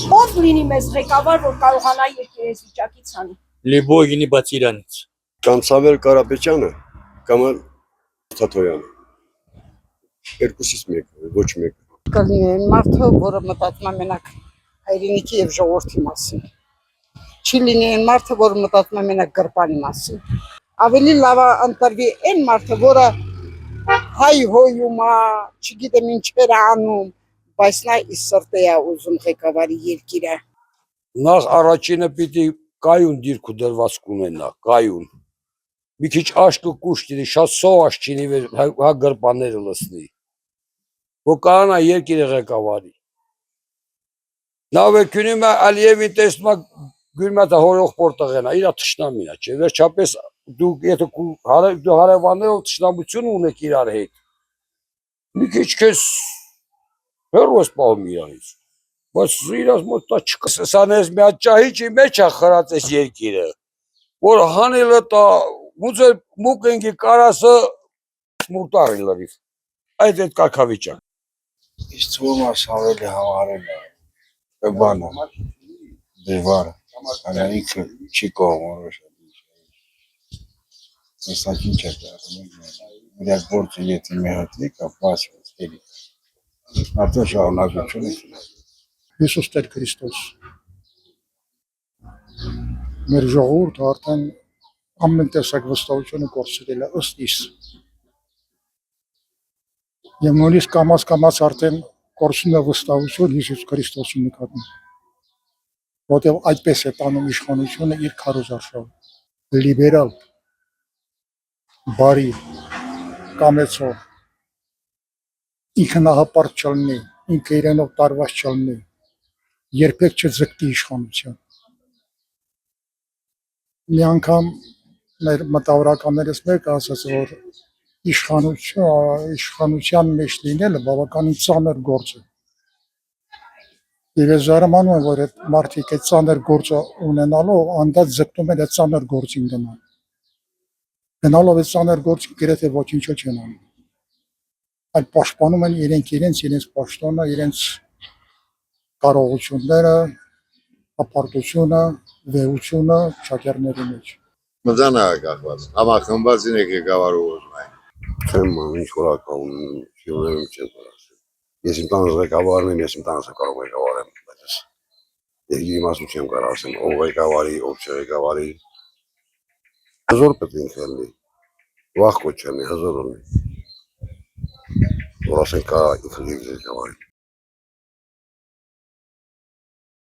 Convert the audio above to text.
Ով լինի մեզ ղեկավար, որ կարողանա երկիրը այս վիճակից հանի։ Любой գինի բաց իրանից։ Կամ Սամվել Կարապետյանը, կամ Թաթոյանը։ Երկուսից մեկը, ոչ մեկը։ Կլինի մարդը, որը մտածում է մենակ հայրենիքի եւ ժողովրդի մասին։ Չի լինի այն մարդը, որը մտածում է մենակ գրպանի մասին։ Ավելի լավ է ընտրվի այն մարդը, որը հայ հոյում է, չգիտեմ ինչեր է անում, բայց նա իր սրտի է ուզում ղեկավարի երկիրը։ Նախ առաջինը պիտի կայուն դիրք ու դրվածք ունենա, կայուն։ Մի քիչ աշկը կուշ լինի, շատ սոհաշ չինի, հա գրպանները լսնի։ Որ կանա երկիրը ղեկավարի։ Նավ եկունում է Ալիևի տեսնում է գույնում է հորող պորտղենա, իրա թշնամին է, չէ, վերջապես դուք եթե դու հարևաններով թշնամություն ունեք իրար հետ, մի քիչ քեզ հեռու ես պահում իրանից, բայց իրաց մոտ դա չկա, սանես մի հատ ճահիճի մեջ է խրած ես երկիրը, որ հանելը տա, ոնց է մուկենգի կարասը մուրտարի լրիվ, այդ կարգավիճակ։ Իսկ թվում է Սամվելի համարել է բանը, դեվարը, հələ ինքը չի կողմորոշ տեսակ ինչ է դարում, իրակ գործը եթե մի հատի կա, պասվեց էլի, արդեն շահունակություն է Հիսուս Տեր Քրիստոս, մեր ժողովուրդը արդեն ամեն տեսակ վստահությունը կորցրել է ըստ իս։ Եվ նույնիսկ կամաց արդեն կորցնում է վստահություն Հիսուս Քրիստոսի նկատմամբ, որտեղ այդպես է տանում իշխանությունը իր քարոզարշավը։ Լիբերալ, բարի, կամեցող, ինքնահապարտ չլինի, ինքը իրենով տարված չլինի, երբեք չձգտի իշխանության։ Մի անգամ մեր մտավորականներից մեկը ասաց, որ իշխանության մեջ լինելը բավականին ծանր գործ է։ Եվ ես զարմանում եմ, որ այդ մարդիկ այդ ծանր գործը ունենալով անդադ ձգտում են այդ ծանր գործին գնալ։ Գնալով այդ ծանր գործին գրեթե ոչինչ չեն անում։ Այլ պաշտպանում են իրենց պաշտոնը, իրենց կարողությունները, ապարտությունը, վեհությունը շատերների մեջ։ Մտան է կախված, համախմբածին եք եկավարու ուզում այն։ Չեմ ինչ որակա ունեմ, չունեմ չեմ ասել։ Ես իմ տանս ղեկավարն եմ, ես իմ տանսը կարող ղեկավարեմ, բայց երկրի մասին չեմ կարող ասեմ, ով ղեկավարի, ով չղեկավարի։ Հզոր պետք է լինի, վախ կոչ չլինի, հզոր լինի։ Որ ասենք կա ինքը ղեկավարի։